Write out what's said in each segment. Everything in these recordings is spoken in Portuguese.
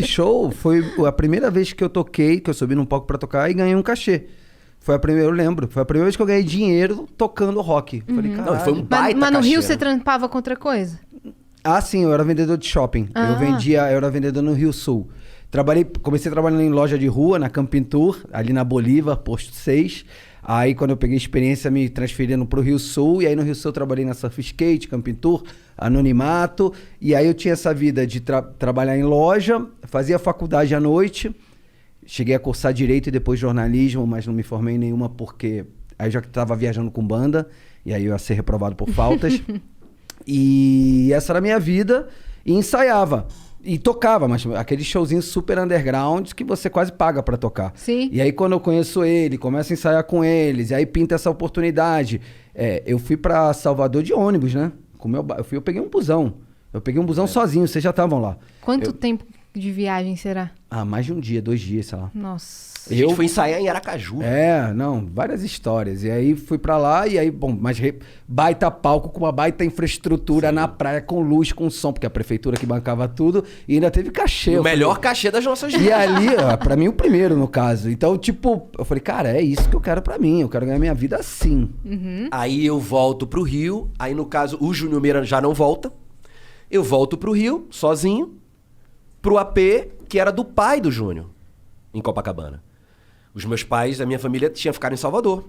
Show foi a primeira vez que eu toquei, que eu subi num palco pra tocar e ganhei um cachê. Foi a primeira, eu lembro, foi a primeira vez que eu ganhei dinheiro tocando rock. Falei, Não, caralho. foi um baita Mas no cachê, Rio né? você trampava com outra coisa? Ah, sim, eu era vendedor de shopping. Eu era vendedor no Rio Sul. Comecei trabalhando em loja de rua, na Camping Tour, ali na Bolívar, posto 6. Aí, quando eu peguei experiência, me transferindo pro Rio Sul. E aí, no Rio Sul, eu trabalhei na Surf Skate, Camping Tour, Anonimato. E aí, eu tinha essa vida de trabalhar em loja, fazia faculdade à noite. Cheguei a cursar Direito e depois Jornalismo, mas não me formei em nenhuma porque... Aí, eu já estava viajando com banda. E aí, eu ia ser reprovado por faltas. E essa era a minha vida. E ensaiava. E tocava, mas aqueles showzinhos super underground que você quase paga pra tocar. Sim. E aí quando eu conheço ele, começo a ensaiar com eles, e aí pinta essa oportunidade. Eu fui pra Salvador de ônibus, né? Eu peguei um busão. Eu peguei um busão sozinho, vocês já estavam lá. Quanto tempo de viagem será? Ah, mais de um dia, 2 dias, sei lá. Nossa. A gente foi ensaiar em Aracaju. Várias histórias. E aí fui pra lá e aí, baita palco com uma baita infraestrutura na praia, com luz, com som, porque a prefeitura que bancava tudo e ainda teve cachê. O melhor cachê das nossas vidas. E ali, ó, pra mim o primeiro, no caso. Então, tipo, eu falei, cara, é isso que eu quero pra mim. Eu quero ganhar minha vida assim. Aí eu volto pro Rio. Aí, no caso, o Júnior Meira já não volta. Eu volto pro Rio, sozinho, pro AP, que era do pai do Júnior, em Copacabana. Os meus pais, a minha família, tinham ficado em Salvador.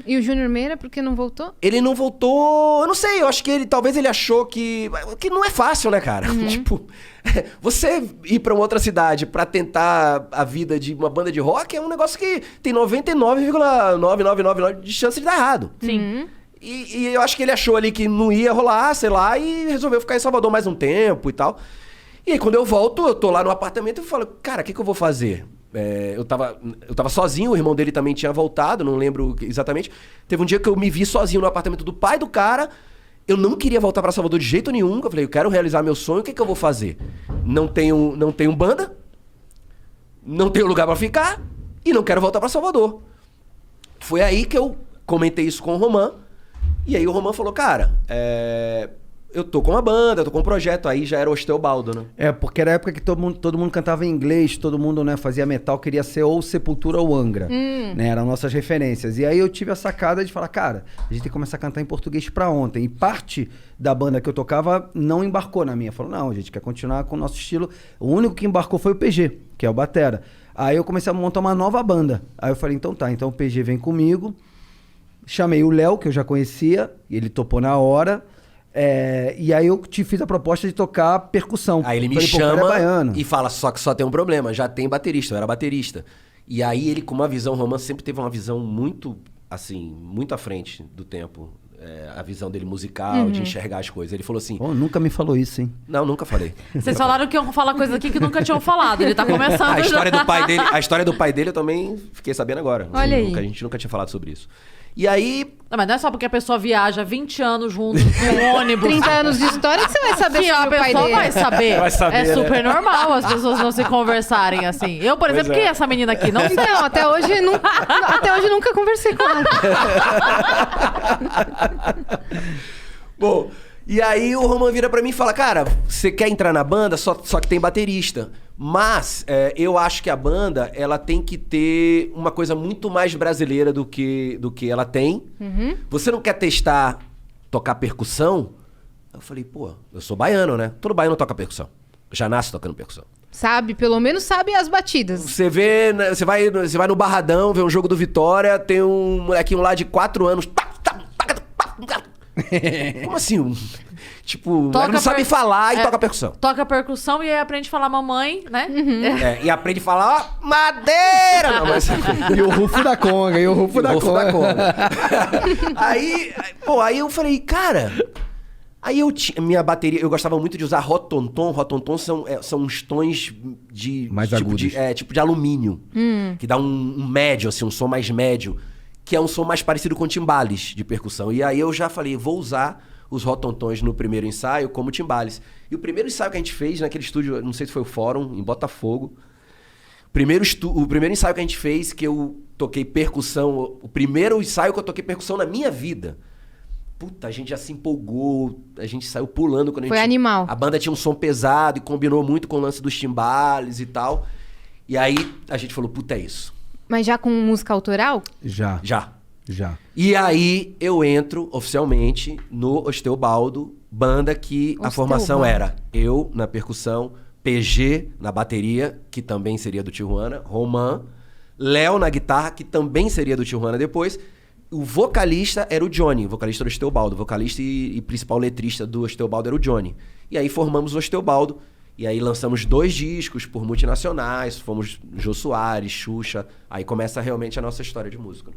E o Júnior Meira, por que não voltou? Ele não voltou... Eu não sei, eu acho que talvez ele achou que não é fácil, né, cara? Tipo, você ir pra uma outra cidade pra tentar a vida de uma banda de rock é um negócio que tem 99,9999 de chance de dar errado. Sim. E eu acho que ele achou ali que não ia rolar, sei lá, e resolveu ficar em Salvador mais um tempo e tal. E aí, quando eu volto, eu tô lá no apartamento e falo, cara, o que eu vou fazer? Eu tava sozinho, o irmão dele também tinha voltado, não lembro exatamente. Teve um dia que eu me vi sozinho no apartamento do pai do cara. Eu não queria voltar pra Salvador de jeito nenhum. Eu falei, eu quero realizar meu sonho, o que eu vou fazer? Não tenho banda, não tenho lugar pra ficar e não quero voltar pra Salvador. Foi aí que eu comentei isso com o Romã. E aí o Romã falou, cara, eu tô com uma banda, eu tô com um projeto. Aí já era o Osteobaldo, né? Porque era a época que todo mundo cantava em inglês, todo mundo, né, fazia metal, queria ser ou Sepultura ou Angra. Né, eram nossas referências. E aí eu tive a sacada de falar, cara, a gente tem que começar a cantar em português pra ontem. E parte da banda que eu tocava não embarcou na minha. Falou, não, a gente quer continuar com o nosso estilo. O único que embarcou foi o PG, que é o batera. Aí eu comecei a montar uma nova banda. Aí eu falei, então tá, então o PG vem comigo. Chamei o Léo, que eu já conhecia, ele topou na hora. E aí eu te fiz a proposta de tocar percussão. Aí ele me falei, chama e fala, só que só tem um problema, já tem baterista, eu era baterista. E aí ele, com uma visão, o Romã sempre teve uma visão muito, assim, muito à frente do tempo. A visão dele musical, de enxergar as coisas. Ele falou assim... Pô, nunca me falou isso, hein? Não, nunca falei. Vocês falaram que iam falar coisas aqui que nunca tinham falado. Ele tá começando A história do pai dele eu também fiquei sabendo agora. Olha aí. A gente nunca tinha falado sobre isso. E aí... Não, mas não é só porque a pessoa viaja 20 anos juntos no ônibus. 30 anos de história que você vai saber Que a sobre o pai pessoa dele. vai saber. Vai saber, É né? super normal as pessoas não se conversarem assim. Eu, por exemplo, quem é essa menina aqui? Não sei. Não, até hoje nunca conversei com ela. Bom, e aí o Romã vira pra mim e fala, cara, você quer entrar na banda, só que tem baterista. Mas eu acho que a banda, ela tem que ter uma coisa muito mais brasileira do que ela tem. Você não quer testar tocar percussão? Eu falei, pô, eu sou baiano, né? Todo baiano toca percussão. Já nasce tocando percussão. Sabe, pelo menos sabe as batidas. Você vê, você vai no Barradão, vê um jogo do Vitória, tem um molequinho lá de 4 anos. Como assim? Tipo, ele não sabe falar e toca percussão. Toca percussão e aí aprende a falar mamãe, né? E aprende a falar, ó, madeira! Não, mas... E o rufo da conga, Aí eu falei, cara... Aí minha bateria, eu gostava muito de usar rotontom. Rotontom são uns tons de... Mais tipo agudos. tipo de alumínio. Que dá um médio, assim, um som mais médio. Que é um som mais parecido com timbales de percussão. E aí eu já falei, vou usar os rotontons no primeiro ensaio como timbales. E o primeiro ensaio que a gente fez naquele estúdio, não sei se foi o Fórum, em Botafogo. O primeiro ensaio que a gente fez, que eu toquei percussão, o primeiro ensaio que eu toquei percussão na minha vida, puta, a gente já se empolgou, a gente saiu pulando quando Foi animal. A banda tinha um som pesado e combinou muito com o lance dos timbales e tal. E aí a gente falou, puta, é isso. Mas já com música autoral? Já. Já. E E aí eu entro oficialmente no Osteobaldo, banda que a formação era eu na percussão, PG na bateria, que também seria do Tijuana, Roman, Léo na guitarra, que também seria do Tijuana depois. O vocalista era o Johnny, vocalista do Osteobaldo. O vocalista e principal letrista do Osteobaldo era o Johnny. E aí formamos o Osteobaldo. E aí lançamos 2 discos por multinacionais, fomos Jô Soares, Xuxa. Aí começa realmente a nossa história de música.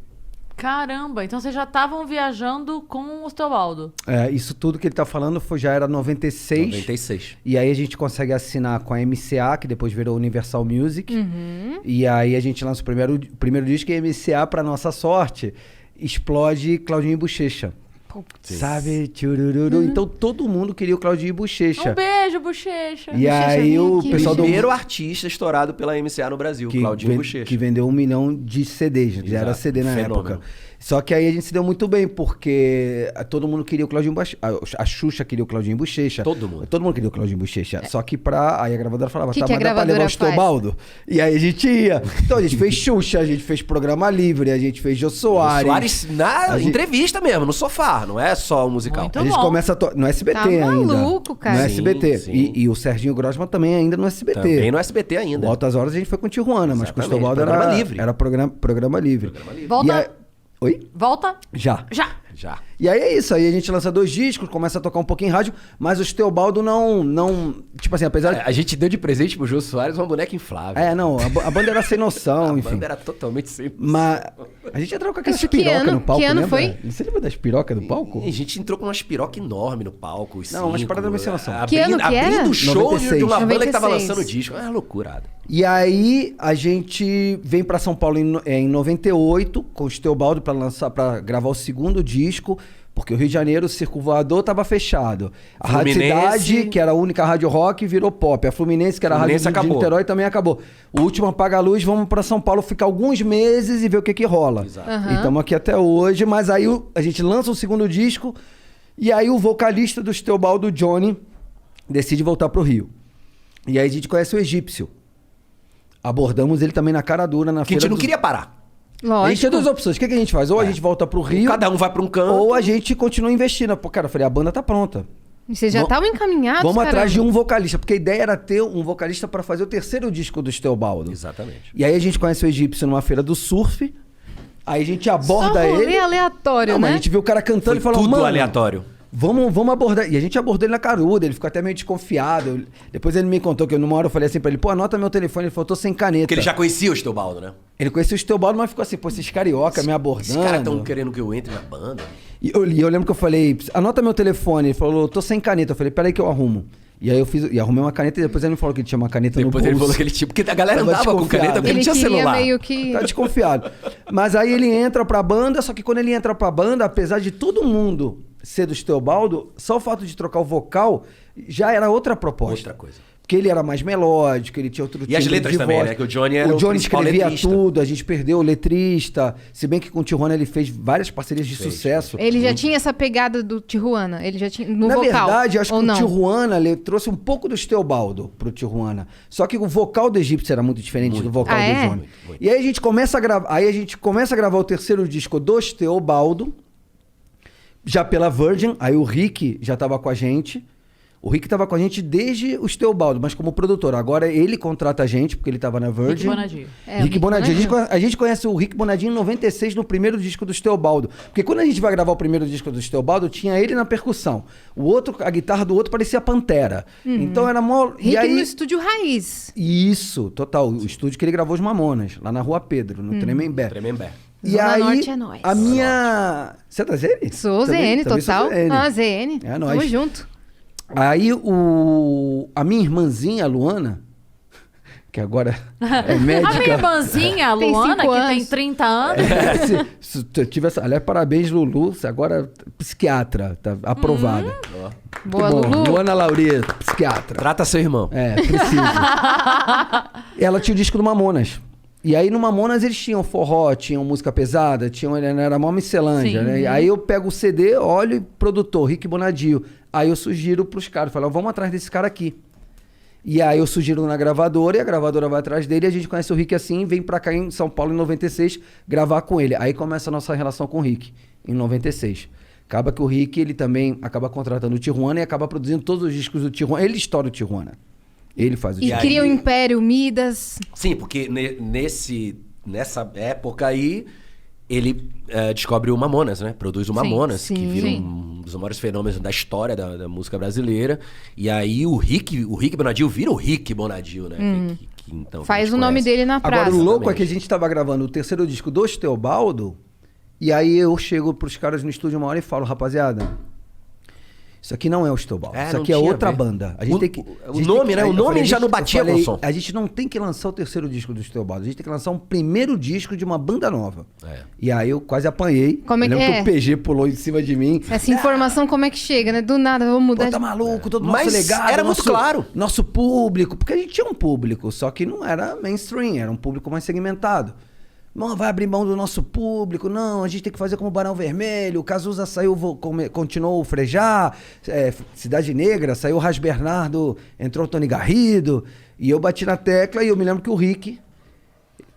Caramba, então vocês já estavam viajando com o Osteobaldo. isso tudo que ele tá falando já era 96. 96. E aí a gente consegue assinar com a MCA, que depois virou Universal Music. E aí a gente lança o primeiro disco e a MCA, pra nossa sorte, explode Claudinho e Bochecha. Sabe? Tchurururu. Então todo mundo queria o Claudinho e Bochecha. Um beijo, Bochecha. E aí vem o aqui. pessoal do... Primeiro artista estourado pela MCA no Brasil, Claudinho Bochecha. Que vendeu 1 milhão de CDs, já era Exato, CD na fenômeno. época. Só que aí a gente se deu muito bem, porque todo mundo queria o Claudinho Bochecha. A Xuxa queria o Claudinho Bochecha. Todo mundo. Todo mundo queria o Claudinho Bochecha. Só que aí a gravadora falava, Que tá, que a mas dá pra levar o gravadora faz? Osteobaldo? E aí a gente ia. Então a gente fez Xuxa, a gente fez Programa Livre, a gente fez Jô Soares. Soares na A gente- entrevista mesmo, no sofá, não é só o musical. Muito A gente bom. começa no SBT Tá ainda. maluco, cara. No Sim, SBT. sim. E o Serginho Grossman também ainda no SBT. Também no SBT ainda. O Altas Horas a gente foi com o Tijuana, mas com o Exatamente, Osteobaldo programa livre. era programa livre. Volta. E aí- Oi? Volta. Já. Já. E aí é isso, aí a gente lança 2 discos, começa a tocar um pouquinho em rádio, mas o Osteobaldo não... Tipo assim, apesar de... A gente deu de presente pro Jô Soares uma boneca inflável. Não, a banda era sem noção, A enfim. banda era totalmente sem... Mas a gente entrava com aquelas Isso que pirocas ano- no palco, que ano lembra? foi? Você lembra das pirocas do palco? E a gente entrou com umas pirocas enormes no palco. Não, umas paradas meio sem noção. Que ano que era? Abrindo o show 96. de uma banda que tava 96. lançando disco. É uma loucurada. E aí a gente vem pra São Paulo em 98 com o Osteobaldo pra gravar o 2º disco, porque o Rio de Janeiro, o Circo Voador tava fechado. A Rádio Fluminense- Cidade, que era a única rádio rock, virou pop. A Fluminense, que era a rádio Fluminense de acabou. Niterói, também acabou. O último apaga a luz, vamos pra São Paulo ficar alguns meses e ver o que rola. Exato. Aham. E estamos aqui até hoje, mas aí a gente lança o 2º disco e aí o vocalista do Osteobaldo, Johnny, decide voltar pro Rio. E aí a gente conhece o Egípcio. Abordamos ele também na cara dura, na Que a gente feira não dos- queria parar. A gente Lógico. tinha 2 opções. O que a gente faz? Ou a gente volta pro Rio, Cada um vai pra um canto. ou a gente continua investindo. Pô, cara, eu falei, a banda tá pronta. E vocês já Vamos- estavam encaminhados, Vamos atrás de caramba. um vocalista, porque a ideia era ter um vocalista pra fazer o 3º disco do Osteobaldo. Exatamente. E aí a gente conhece o Egípcio numa feira do surf, aí a gente aborda Só rolê ele. aleatório, Não, né? mas a gente viu o cara cantando Foi e falou, tudo mano, aleatório. vamos abordar. E a gente abordou ele na caruda, ele ficou até meio desconfiado. Depois ele me contou que numa hora eu falei assim pra ele, pô, anota meu telefone. Ele falou, tô sem caneta. Porque ele já conhecia o Estobaldo, né? Ele conhecia o Osteobaldo, mas ficou assim, pô, esses carioca me abordando. Esses caras tão querendo que eu entre na banda. E eu lembro que eu falei, anota meu telefone. Ele falou, tô sem caneta. Eu falei, peraí que eu arrumo. E aí eu fiz, e arrumei uma caneta e depois ele me falou que ele tinha uma caneta Depois no bolso. ele falou que ele tinha... Porque a galera Tava andava com desconfiado. caneta porque Ele não tinha queria celular. meio que... Tá desconfiado. Mas aí ele entra pra banda, só que quando ele entra pra banda, apesar de todo mundo ser do Osteobaldo, só o fato de trocar o vocal já era outra proposta. Outra coisa. Porque ele era mais melódico, ele tinha outro E as timbre letras de também, voz. né? Que o Johnny era o Johnny principal escrevia letrista. tudo, a gente perdeu o letrista. Se bem que com o Tijuana ele fez várias parcerias de sucesso. Ele já tinha essa pegada do Tijuana, ele já tinha no Na vocal. verdade, eu acho ou que não? o Tijuana ele trouxe um pouco do Osteobaldo pro Tijuana. Só que o vocal do Egípcio era muito diferente do vocal Ah, do é? Johnny. E aí a gente começa a gravar, o 3º disco do Osteobaldo, já pela Virgin, aí o Rick já tava com a gente. O Rick tava com a gente desde o Osteobaldo, mas como produtor. Agora ele contrata a gente, porque ele tava na Virgin. Rick Bonadio. É, o Rick Bonadio. A gente conhece o Rick Bonadio em 96, no primeiro disco do Osteobaldo. Porque quando a gente vai gravar o primeiro disco do Osteobaldo, tinha ele na percussão. O outro, a guitarra do outro parecia Pantera. Então era mó... Rick E aí... no estúdio raiz. Isso, total. O estúdio que ele gravou os Mamonas, lá na Rua Pedro, no Tremembé. Tremembé. E Zona aí, Norte é nóis. a minha... Você é da ZN? Sou Também- ZN, também sou total. ZN. Ah, ZN. É Tamo nóis. junto. Aí a minha irmãzinha, a Luana, que agora é A médica... minha irmãzinha, a Tem Luana, 5 que tem anos. 30 anos. Se eu tive essa... Aliás, parabéns, Lulu. Você agora é psiquiatra, tá aprovada. Boa, Muito bom. Lulu. Luana Laureta, psiquiatra. Trata seu irmão. É, precisa. Ela tinha o disco do Mamonas. E aí no Mamonas eles tinham forró, tinham música pesada, era mó miscelânea, Sim. né? Aí eu pego o CD, olho e produtor, Rick Bonadio. Aí eu sugiro pros caras, falo, vamos atrás desse cara aqui. E aí eu sugiro na gravadora e a gravadora vai atrás dele, a gente conhece o Rick assim, vem pra cá em São Paulo em 96 gravar com ele. Aí começa a nossa relação com o Rick, em 96. Acaba que o Rick, ele também acaba contratando o Tijuana e acaba produzindo todos os discos do Tijuana. Ele estoura o Tijuana. Ele faz o E disco. cria o Império, Midas. Sim, porque nessa época aí, ele descobre o Mamonas, né? Produz o Mamonas, sim. que vira Sim. um dos maiores fenômenos da história da música brasileira. E aí o Rick Bonadio vira o Rick Bonadio, né? Então, Faz a gente o nome conhece. dele na praça. Agora, o louco é Exatamente. que a gente tava gravando o terceiro disco do Teobaldo, e aí eu chego pros caras no estúdio uma hora e falo, rapaziada, isso aqui não é o Teobaldo, isso não aqui é tinha a outra ver. banda. A gente O- tem que, o a gente nome, tem que- né? aí O eu nome falei, já não eu batia falei, com o som. A gente não tem que lançar o terceiro disco do Teobaldo, a gente tem que lançar um primeiro disco de uma banda nova. É. E aí eu quase apanhei. Como é Eu que lembro é? que o PG pulou em cima de mim. Essa informação como é que chega, né? Do nada, vamos mudar. Pô, tá maluco, todo mundo Mas legado. era muito claro. Nosso público, porque a gente tinha um público, só que não era mainstream, era um público mais segmentado. Não, vai abrir mão do nosso público, não, a gente tem que fazer como o Barão Vermelho, o Cazuza saiu, continuou o Frejá, Cidade Negra, saiu o Ras Bernardo, entrou o Tony Garrido, e eu bati na tecla e eu me lembro que o Rick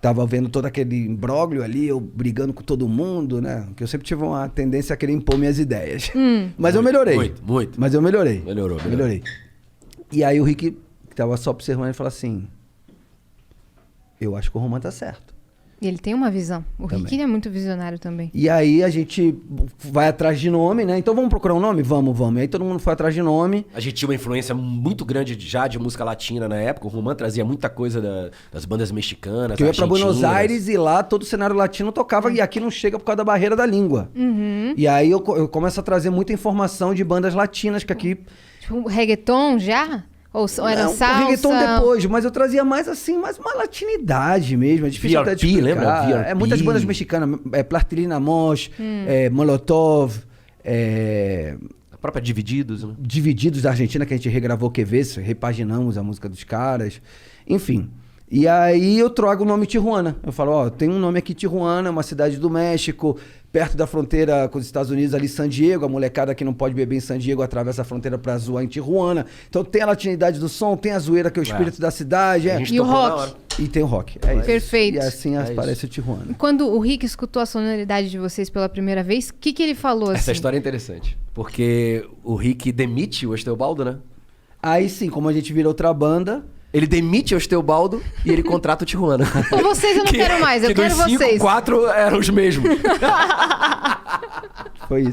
tava vendo todo aquele imbróglio ali, eu brigando com todo mundo, né? Que eu sempre tive uma tendência a querer impor minhas ideias. Mas eu melhorei. Muito. Mas eu melhorei. Melhorou. Melhorei. E aí o Rick, que tava só observando, ele falou assim, eu acho que o Roman tá certo. E ele tem uma visão. O Também. Rick ele é muito visionário também. E aí a gente vai atrás de nome, né? Então vamos procurar um nome? Vamos. E aí todo mundo foi atrás de nome. A gente tinha uma influência muito grande já de música latina na época. O Román trazia muita coisa das bandas mexicanas, Que eu ia pra argentinas. Buenos Aires e lá todo o cenário latino tocava e aqui não chega por causa da barreira da língua. E aí eu começo a trazer muita informação de bandas latinas que aqui... Tipo, reggaeton já? Ou era Não, salsa? o reggaeton depois, mas eu trazia mais assim, mais uma latinidade mesmo. É difícil até de VRP, explicar. lembra? É muitas VRP. bandas mexicanas. Plastilina Mosh, Molotov, A própria Divididos, né? Divididos da Argentina, que a gente regravou QVs, repaginamos a música dos caras. Enfim. E aí eu trago o nome Tijuana. Eu falo, ó, tem um nome aqui Tijuana, uma cidade do México, perto da fronteira com os Estados Unidos, ali San Diego. A molecada que não pode beber em San Diego atravessa a fronteira pra zoar em Tijuana. Então tem a latinidade do som, tem a zoeira que é o espírito da cidade. A gente E o tocou na rock? hora. E tem o rock. É isso. Perfeito. E assim É aparece o Tijuana. Quando o Rick escutou a sonoridade de vocês pela primeira vez, o que ele falou assim? Essa história é interessante. Porque o Rick demite o Osteobaldo, né? Aí sim, como a gente virou outra banda, Ele demite o Osteobaldo e ele contrata o Tijuana. Com vocês eu não quero mais, eu que quero dos 5, vocês. 4 eram os mesmos. foi isso.